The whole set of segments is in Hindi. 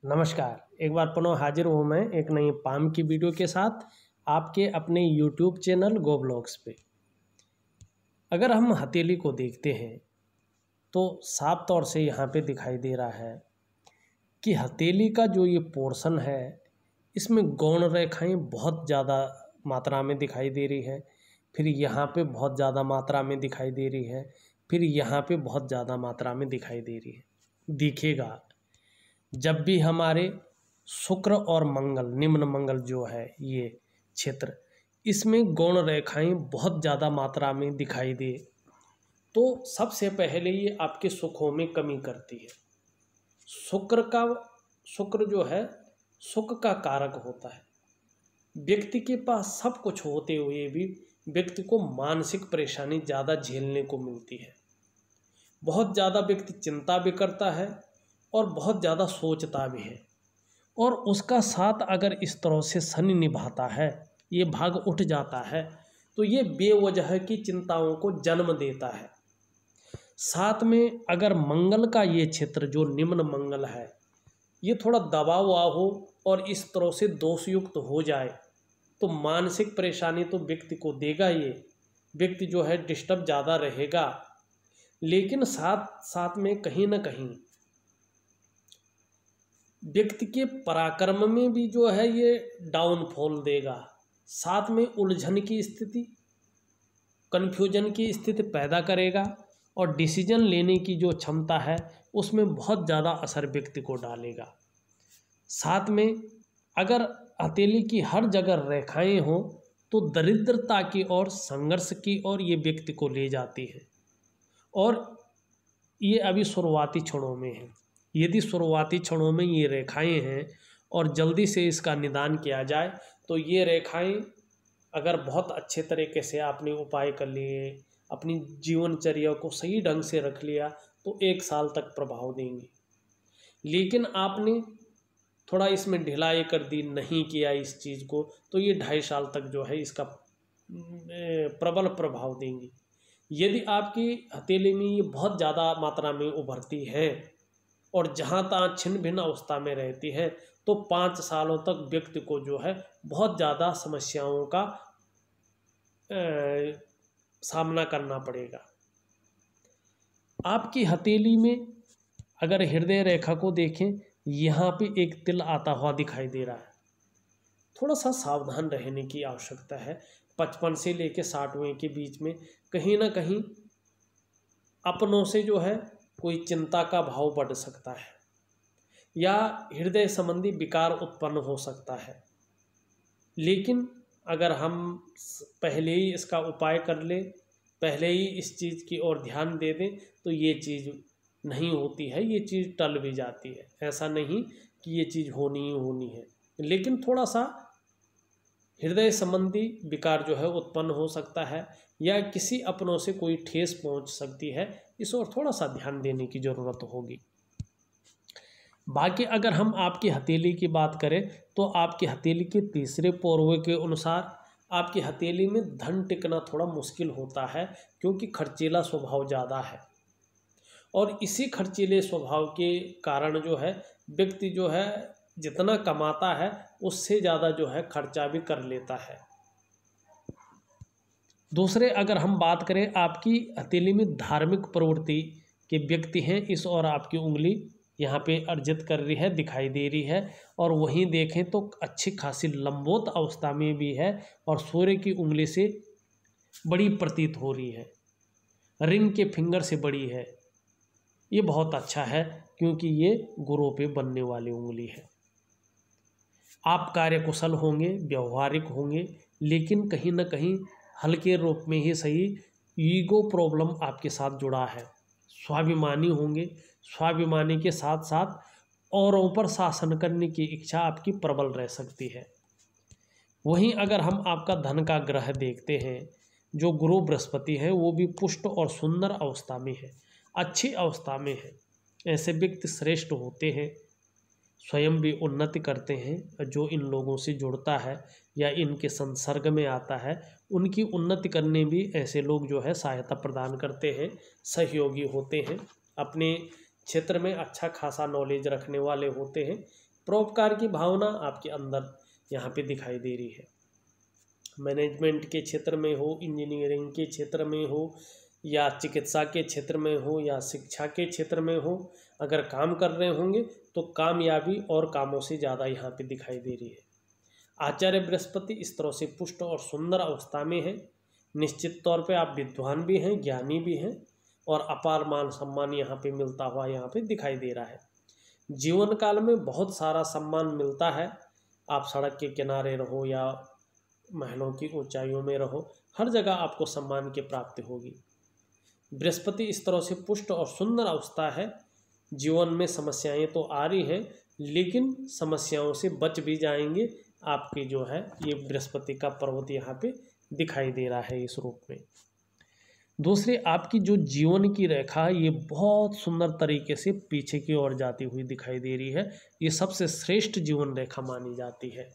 नमस्कार। एक बार पुनः हाजिर हूँ मैं एक नई पाम की वीडियो के साथ आपके अपने YouTube चैनल गो ब्लॉग्स पे। अगर हम हथेली को देखते हैं तो साफ तौर से यहाँ पे दिखाई दे रहा है कि हथेली का जो ये पोर्शन है इसमें गौण रेखाएं बहुत ज़्यादा मात्रा में दिखाई दे रही है। फिर यहाँ पे बहुत ज़्यादा मात्रा में दिखाई दे रही है। फिर यहाँ पे बहुत ज़्यादा मात्रा में दिखाई दे रही है। दिखेगा जब भी हमारे शुक्र और मंगल, निम्न मंगल जो है ये क्षेत्र, इसमें गौण रेखाएं बहुत ज़्यादा मात्रा में दिखाई दे तो सबसे पहले ये आपके सुखों में कमी करती है। शुक्र जो है सुख का कारक होता है। व्यक्ति के पास सब कुछ होते हुए भी व्यक्ति को मानसिक परेशानी ज़्यादा झेलने को मिलती है। बहुत ज़्यादा व्यक्ति चिंता भी करता है और बहुत ज़्यादा सोचता भी है, और उसका साथ अगर इस तरह से शनि निभाता है, ये भाग उठ जाता है, तो ये बेवजह की चिंताओं को जन्म देता है। साथ में अगर मंगल का ये क्षेत्र जो निम्न मंगल है ये थोड़ा दबा हुआ हो और इस तरह से दोषयुक्त हो जाए तो मानसिक परेशानी तो व्यक्ति को देगा। ये व्यक्ति जो है डिस्टर्ब ज़्यादा रहेगा, लेकिन साथ साथ में कहीं ना कहीं व्यक्ति के पराक्रम में भी जो है ये डाउनफॉल देगा। साथ में उलझन की स्थिति, कन्फ्यूजन की स्थिति पैदा करेगा और डिसीजन लेने की जो क्षमता है उसमें बहुत ज़्यादा असर व्यक्ति को डालेगा। साथ में अगर हथेली की हर जगह रेखाएं हों तो दरिद्रता की और संघर्ष की ओर ये व्यक्ति को ले जाती है, और ये अभी शुरुआती क्षणों में है। यदि शुरुआती क्षणों में ये रेखाएं हैं और जल्दी से इसका निदान किया जाए तो ये रेखाएं अगर बहुत अच्छे तरीके से आपने उपाय कर लिए, अपनी जीवनचर्या को सही ढंग से रख लिया तो 1 साल तक प्रभाव देंगी। लेकिन आपने थोड़ा इसमें ढिलाई कर दी, नहीं किया इस चीज़ को, तो ये 2.5 साल तक जो है इसका प्रबल प्रभाव देंगी। यदि आपकी हथेली में ये बहुत ज़्यादा मात्रा में उभरती है और जहाँ तहाँ छिन्न भिन्न अवस्था में रहती है तो 5 सालों तक व्यक्ति को जो है बहुत ज़्यादा समस्याओं का सामना करना पड़ेगा। आपकी हथेली में अगर हृदय रेखा को देखें, यहाँ पे एक तिल आता हुआ दिखाई दे रहा है। थोड़ा सा सावधान रहने की आवश्यकता है। 55 से लेकर 60वें के बीच में कहीं ना कहीं अपनों से जो है कोई चिंता का भाव बढ़ सकता है या हृदय संबंधी विकार उत्पन्न हो सकता है। लेकिन अगर हम पहले ही इसका उपाय कर ले, पहले ही इस चीज़ की ओर ध्यान दे दें तो ये चीज़ नहीं होती है, ये चीज़ टल भी जाती है। ऐसा नहीं कि ये चीज़ होनी ही होनी है, लेकिन थोड़ा सा हृदय संबंधी विकार जो है उत्पन्न हो सकता है या किसी अपनों से कोई ठेस पहुंच सकती है। इस ओर थोड़ा सा ध्यान देने की ज़रूरत होगी। बाकी अगर हम आपकी हथेली की बात करें तो आपकी हथेली के तीसरे पौरवे के अनुसार आपकी हथेली में धन टिकना थोड़ा मुश्किल होता है, क्योंकि खर्चीला स्वभाव ज़्यादा है, और इसी खर्चीले स्वभाव के कारण जो है व्यक्ति जो है जितना कमाता है उससे ज़्यादा जो है खर्चा भी कर लेता है। दूसरे अगर हम बात करें आपकी हथेली में धार्मिक प्रवृत्ति के व्यक्ति हैं, इस और आपकी उंगली यहाँ पे अर्जित कर रही है, दिखाई दे रही है, और वहीं देखें तो अच्छी खासी लंबोत अवस्था में भी है और सूर्य की उंगली से बड़ी प्रतीत हो रही है, रिंग के फिंगर से बड़ी है। ये बहुत अच्छा है क्योंकि ये गुरु पे बनने वाली उंगली है। आप कार्यकुशल होंगे, व्यवहारिक होंगे, लेकिन कहीं ना कहीं हल्के रूप में ही सही ईगो प्रॉब्लम आपके साथ जुड़ा है। स्वाभिमानी होंगे, स्वाभिमानी के साथ साथ औरों पर शासन करने की इच्छा आपकी प्रबल रह सकती है। वहीं अगर हम आपका धन का ग्रह देखते हैं, जो गुरु बृहस्पति है, वो भी पुष्ट और सुंदर अवस्था में है, अच्छी अवस्था में है। ऐसे व्यक्ति श्रेष्ठ होते हैं, स्वयं भी उन्नति करते हैं। जो इन लोगों से जुड़ता है या इनके संसर्ग में आता है उनकी उन्नति करने भी ऐसे लोग जो है सहायता प्रदान करते हैं, सहयोगी होते हैं, अपने क्षेत्र में अच्छा खासा नॉलेज रखने वाले होते हैं। परोपकार की भावना आपके अंदर यहाँ पे दिखाई दे रही है। मैनेजमेंट के क्षेत्र में हो, इंजीनियरिंग के क्षेत्र में हो, या चिकित्सा के क्षेत्र में हो, या शिक्षा के क्षेत्र में हो, अगर काम कर रहे होंगे तो कामयाबी और कामों से ज़्यादा यहाँ पे दिखाई दे रही है। आचार्य बृहस्पति इस तरह से पुष्ट और सुंदर अवस्था में है। निश्चित तौर पे आप विद्वान भी हैं, ज्ञानी भी हैं, और अपार मान सम्मान यहाँ पे मिलता हुआ यहाँ पे दिखाई दे रहा है। जीवन काल में बहुत सारा सम्मान मिलता है। आप सड़क के किनारे रहो या महलों की ऊंचाइयों में रहो, हर जगह आपको सम्मान की प्राप्ति होगी। बृहस्पति इस तरह से पुष्ट और सुंदर अवस्था है। जीवन में समस्याएं तो आ रही हैं, लेकिन समस्याओं से बच भी जाएंगे। आपकी जो है ये बृहस्पति का पर्वत यहाँ पे दिखाई दे रहा है इस रूप में। दूसरी, आपकी जो जीवन की रेखा ये बहुत सुंदर तरीके से पीछे की ओर जाती हुई दिखाई दे रही है। ये सबसे श्रेष्ठ जीवन रेखा मानी जाती है।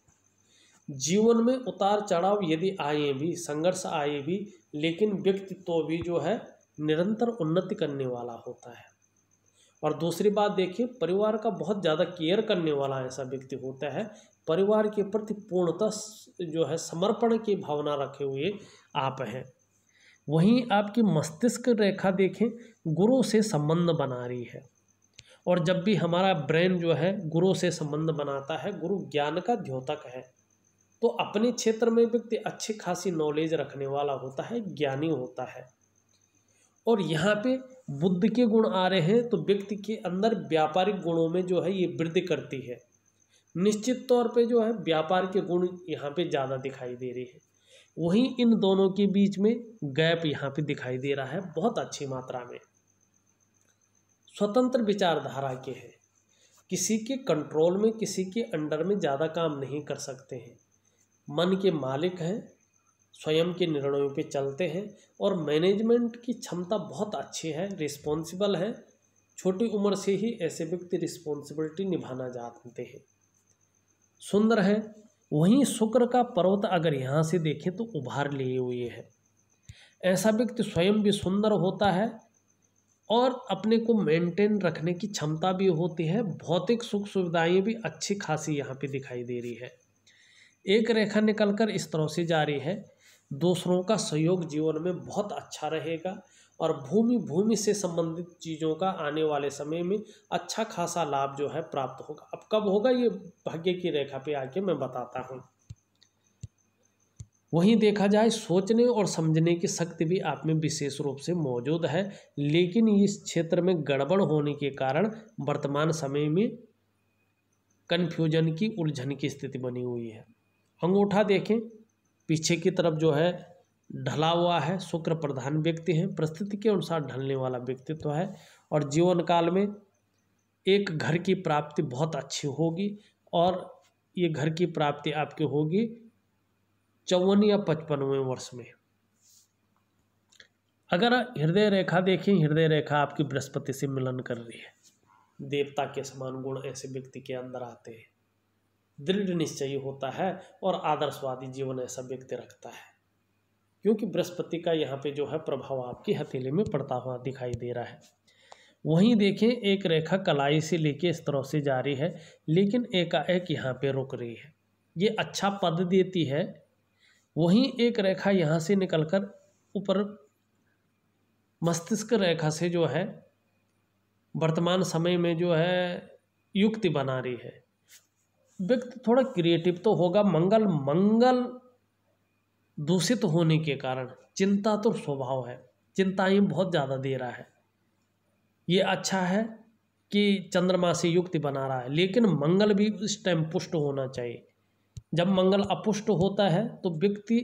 जीवन में उतार चढ़ाव यदि आए भी, संघर्ष आए भी, लेकिन व्यक्तित्व भी जो है निरंतर उन्नति करने वाला होता है। और दूसरी बात देखिए, परिवार का बहुत ज़्यादा केयर करने वाला ऐसा व्यक्ति होता है। परिवार के प्रति पूर्णतः जो है समर्पण की भावना रखे हुए आप हैं। वहीं आपकी मस्तिष्क रेखा देखें, गुरु से संबंध बना रही है। और जब भी हमारा ब्रेन जो है गुरु से संबंध बनाता है, गुरु ज्ञान का द्योतक है, तो अपने क्षेत्र में व्यक्ति अच्छी खासी नॉलेज रखने वाला होता है, ज्ञानी होता है। और यहाँ पे बुद्ध के गुण आ रहे हैं, तो व्यक्ति के अंदर व्यापारिक गुणों में जो है ये वृद्धि करती है। निश्चित तौर पे जो है व्यापार के गुण यहाँ पे ज़्यादा दिखाई दे रहे हैं। वहीं इन दोनों के बीच में गैप यहाँ पे दिखाई दे रहा है बहुत अच्छी मात्रा में। स्वतंत्र विचारधारा के हैं, किसी के कंट्रोल में, किसी के अंडर में ज़्यादा काम नहीं कर सकते हैं। मन के मालिक हैं, स्वयं के निर्णयों पे चलते हैं, और मैनेजमेंट की क्षमता बहुत अच्छी है, रिस्पॉन्सिबल है। छोटी उम्र से ही ऐसे व्यक्ति रिस्पॉन्सिबिलिटी निभाना जानते हैं, सुंदर है। वहीं शुक्र का पर्वत अगर यहाँ से देखें तो उभार लिए हुए है। ऐसा व्यक्ति स्वयं भी सुंदर होता है और अपने को मेंटेन रखने की क्षमता भी होती है। भौतिक सुख सुविधाएं भी अच्छी खासी यहाँ पे दिखाई दे रही है। एक रेखा निकलकर इस तरह से जा रही है, दूसरों का सहयोग जीवन में बहुत अच्छा रहेगा, और भूमि से संबंधित चीज़ों का आने वाले समय में अच्छा खासा लाभ जो है प्राप्त होगा। अब कब होगा ये भाग्य की रेखा पे आके मैं बताता हूँ। वहीं देखा जाए सोचने और समझने की शक्ति भी आप में विशेष रूप से मौजूद है, लेकिन इस क्षेत्र में गड़बड़ होने के कारण वर्तमान समय में कन्फ्यूजन की, उलझन की स्थिति बनी हुई है। अंगूठा देखें, पीछे की तरफ जो है ढला हुआ है। शुक्र प्रधान व्यक्ति हैं, परिस्थिति के अनुसार ढलने वाला व्यक्तित्व है, और जीवन काल में एक घर की प्राप्ति बहुत अच्छी होगी, और ये घर की प्राप्ति आपकी होगी 54 या 55वें वर्ष में। अगर हृदय रेखा देखें, हृदय रेखा आपकी बृहस्पति से मिलन कर रही है। देवता के समान गुण ऐसे व्यक्ति के अंदर आते हैं। दृढ़ निश्चयी होता है और आदर्शवादी जीवन ऐसा व्यक्ति रखता है, क्योंकि बृहस्पति का यहाँ पे जो है प्रभाव आपकी हथेली में पड़ता हुआ दिखाई दे रहा है। वहीं देखें, एक रेखा कलाई से लेके इस तरह से जा रही है, लेकिन एकाएक यहाँ पे रुक रही है। ये अच्छा पद देती है। वहीं एक रेखा यहाँ से निकलकर ऊपर मस्तिष्क रेखा से जो है वर्तमान समय में जो है युक्ति बना रही है। व्यक्ति थोड़ा क्रिएटिव तो होगा। मंगल दूषित होने के कारण चिंता तो स्वभाव है, चिंताएं बहुत ज़्यादा दे रहा है। ये अच्छा है कि चंद्रमा से युक्ति बना रहा है, लेकिन मंगल भी इस टाइम पुष्ट होना चाहिए। जब मंगल अपुष्ट होता है तो व्यक्ति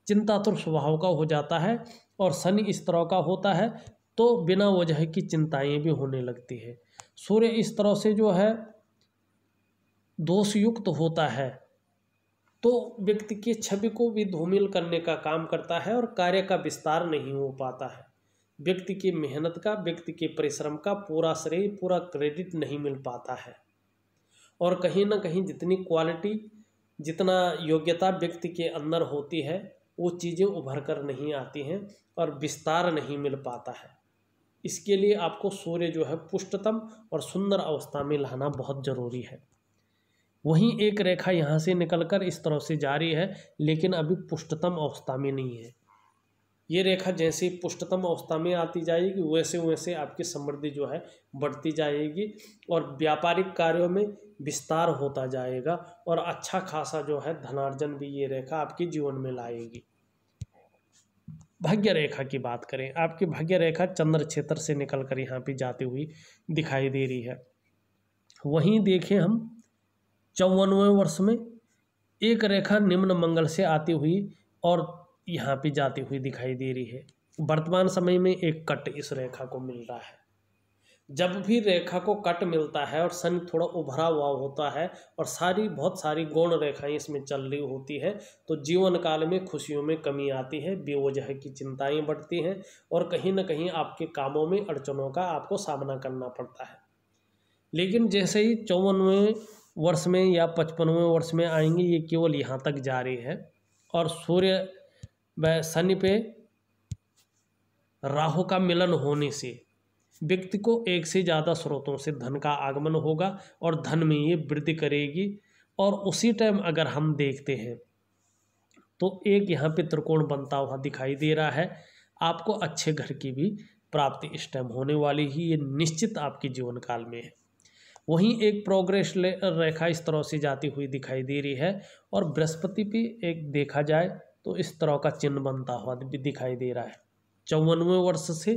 चिंतातुर स्वभाव का हो जाता है, और शनि इस तरह का होता है तो बिना वजह की चिंताएं भी होने लगती है। सूर्य इस तरह से जो है दोषयुक्त होता है, तो व्यक्ति की छवि को भी धूमिल करने का काम करता है, और कार्य का विस्तार नहीं हो पाता है। व्यक्ति की मेहनत का, व्यक्ति के परिश्रम का पूरा श्रेय, पूरा क्रेडिट नहीं मिल पाता है, और कहीं ना कहीं जितनी क्वालिटी, जितना योग्यता व्यक्ति के अंदर होती है, वो चीज़ें उभर कर नहीं आती हैं और विस्तार नहीं मिल पाता है। इसके लिए आपको सूर्य जो है पुष्टतम और सुंदर अवस्था में लाना बहुत ज़रूरी है। वहीं एक रेखा यहाँ से निकलकर इस तरह से जा रही है, लेकिन अभी पुष्टतम अवस्था में नहीं है। ये रेखा जैसे ही पुष्टतम अवस्था में आती जाएगी वैसे वैसे आपकी समृद्धि जो है बढ़ती जाएगी और व्यापारिक कार्यों में विस्तार होता जाएगा और अच्छा खासा जो है धनार्जन भी ये रेखा आपके जीवन में लाएगी। भाग्य रेखा की बात करें, आपकी भाग्य रेखा चंद्र क्षेत्र से निकलकर यहाँ पे जाती हुई दिखाई दे रही है। वहीं देखें हम 54वें वर्ष में एक रेखा निम्न मंगल से आती हुई और यहाँ पे जाती हुई दिखाई दे रही है। वर्तमान समय में एक कट इस रेखा को मिल रहा है। जब भी रेखा को कट मिलता है और शनि थोड़ा उभरा हुआ होता है और बहुत सारी गौण रेखाएं इसमें चल रही होती है तो जीवन काल में खुशियों में कमी आती है, बेवजह की चिंताएं बढ़ती हैं और कहीं ना कहीं आपके कामों में अड़चनों का आपको सामना करना पड़ता है। लेकिन जैसे ही 54वें वर्ष में या 55वें वर्ष में आएंगे, ये केवल यहाँ तक जारी है और सूर्य व शनि पे राहु का मिलन होने से व्यक्ति को एक से ज़्यादा स्रोतों से धन का आगमन होगा और धन में ये वृद्धि करेगी। और उसी टाइम अगर हम देखते हैं तो एक यहाँ पे त्रिकोण बनता हुआ दिखाई दे रहा है। आपको अच्छे घर की भी प्राप्ति इस टाइम होने वाली ही, ये निश्चित आपके जीवन काल में है। वहीं एक प्रोग्रेस रेखा इस तरह से जाती हुई दिखाई दे रही है और बृहस्पति पे एक देखा जाए तो इस तरह का चिन्ह बनता हुआ भी दिखाई दे रहा है। 54वें वर्ष से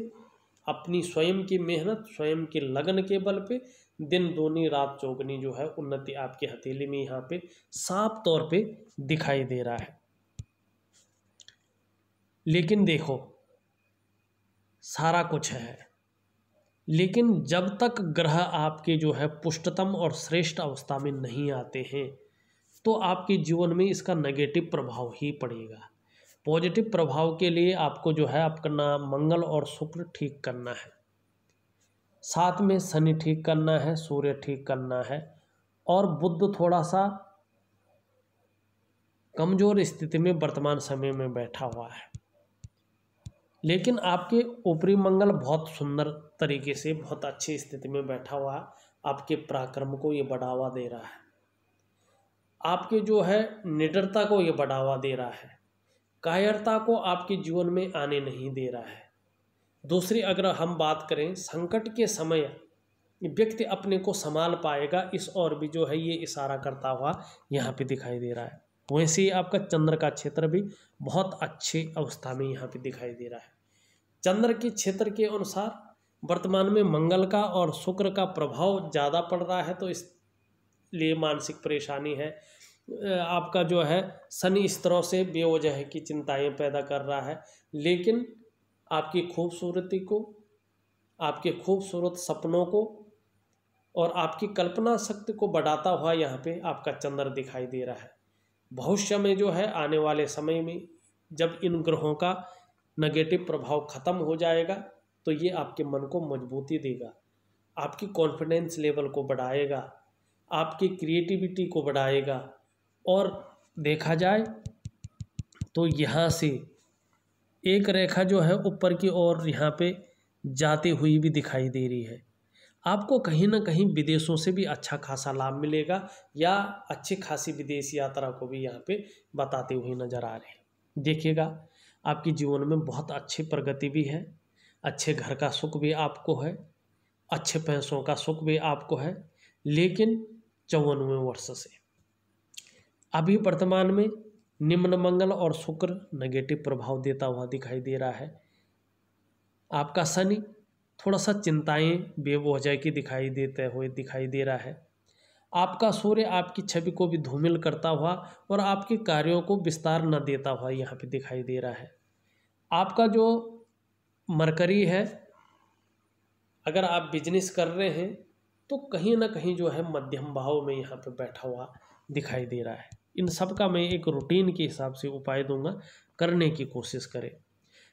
अपनी स्वयं की मेहनत, स्वयं के लगन के बल पे दिन दूनी रात चौगनी जो है उन्नति आपकी हथेली में यहाँ पे साफ तौर पे दिखाई दे रहा है। लेकिन देखो, सारा कुछ है, लेकिन जब तक ग्रह आपके जो है पुष्टतम और श्रेष्ठ अवस्था में नहीं आते हैं तो आपके जीवन में इसका नेगेटिव प्रभाव ही पड़ेगा। पॉजिटिव प्रभाव के लिए आपको जो है अपना मंगल और शुक्र ठीक करना है, साथ में शनि ठीक करना है, सूर्य ठीक करना है और बुध थोड़ा सा कमजोर स्थिति में वर्तमान समय में बैठा हुआ है। लेकिन आपके ऊपरी मंगल बहुत सुंदर तरीके से बहुत अच्छी स्थिति में बैठा हुआ है, आपके पराक्रम को ये बढ़ावा दे रहा है, आपके जो है निडरता को ये बढ़ावा दे रहा है, कायरता को आपके जीवन में आने नहीं दे रहा है। दूसरी अगर हम बात करें, संकट के समय व्यक्ति अपने को संभाल पाएगा, इस और भी जो है ये इशारा करता हुआ यहाँ पे दिखाई दे रहा है। वैसे ही आपका चंद्र का क्षेत्र भी बहुत अच्छी अवस्था में यहाँ पे दिखाई दे रहा है। चंद्र के क्षेत्र के अनुसार वर्तमान में मंगल का और शुक्र का प्रभाव ज़्यादा पड़ रहा है, तो इसलिए मानसिक परेशानी है। आपका जो है शनि इस तरह से बेवजह की चिंताएं पैदा कर रहा है, लेकिन आपकी खूबसूरती को, आपके खूबसूरत सपनों को और आपकी कल्पना शक्ति को बढ़ाता हुआ यहाँ पे आपका चंद्र दिखाई दे रहा है। भविष्य में जो है आने वाले समय में जब इन ग्रहों का नेगेटिव प्रभाव खत्म हो जाएगा तो ये आपके मन को मजबूती देगा, आपकी कॉन्फिडेंस लेवल को बढ़ाएगा, आपकी क्रिएटिविटी को बढ़ाएगा। और देखा जाए तो यहाँ से एक रेखा जो है ऊपर की ओर यहाँ पे जाती हुई भी दिखाई दे रही है। आपको कहीं ना कहीं विदेशों से भी अच्छा खासा लाभ मिलेगा या अच्छी खासी विदेश यात्रा को भी यहाँ पे बताते हुए नजर आ रहे हैं। देखिएगा, आपके जीवन में बहुत अच्छी प्रगति भी है, अच्छे घर का सुख भी आपको है, अच्छे पैसों का सुख भी आपको है। लेकिन 54वें वर्ष से अभी वर्तमान में निम्न मंगल और शुक्र नेगेटिव प्रभाव देता हुआ दिखाई दे रहा है। आपका शनि थोड़ा सा चिंताएं बेवजह की दिखाई दे रहा है। आपका सूर्य आपकी छवि को भी धूमिल करता हुआ और आपके कार्यों को विस्तार न देता हुआ यहाँ पे दिखाई दे रहा है। आपका जो मरकरी है, अगर आप बिजनेस कर रहे हैं तो कहीं ना कहीं जो है मध्यम भाव में यहाँ पे बैठा हुआ दिखाई दे रहा है। इन सब का मैं एक रूटीन के हिसाब से उपाय दूंगा, करने की कोशिश करें।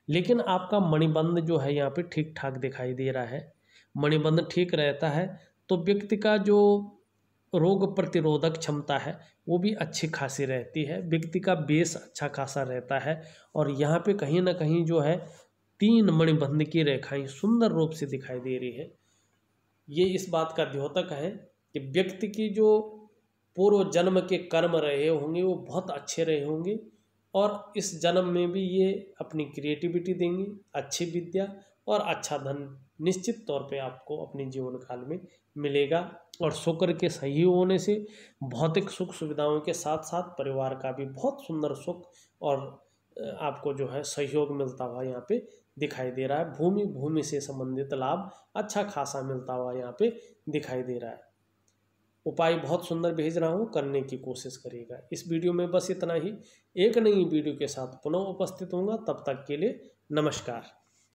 लेकिन आपका मणिबंध जो है यहाँ पे ठीक ठाक दिखाई दे रहा है। मणिबंध ठीक रहता है तो व्यक्ति का जो रोग प्रतिरोधक क्षमता है वो भी अच्छी खासी रहती है, व्यक्ति का बेस अच्छा खासा रहता है। और यहाँ पे कहीं ना कहीं जो है 3 मणिबंध की रेखाएं सुंदर रूप से दिखाई दे रही है। ये इस बात का द्योतक है कि व्यक्ति की जो पूर्व जन्म के कर्म रहे होंगे वो बहुत अच्छे रहे होंगे, और इस जन्म में भी ये अपनी क्रिएटिविटी देंगे, अच्छी विद्या और अच्छा धन निश्चित तौर पे आपको अपने जीवन काल में मिलेगा। और शुक्र के सही होने से भौतिक सुख सुविधाओं के साथ साथ परिवार का भी बहुत सुंदर सुख और आपको जो है सहयोग मिलता हुआ यहाँ पे दिखाई दे रहा है। भूमि से संबंधित लाभ अच्छा खासा मिलता हुआ यहाँ पे दिखाई दे रहा है। उपाय बहुत सुंदर भेज रहा हूँ, करने की कोशिश करिएगा। इस वीडियो में बस इतना ही। एक नई वीडियो के साथ पुनः उपस्थित होऊंगा, तब तक के लिए नमस्कार।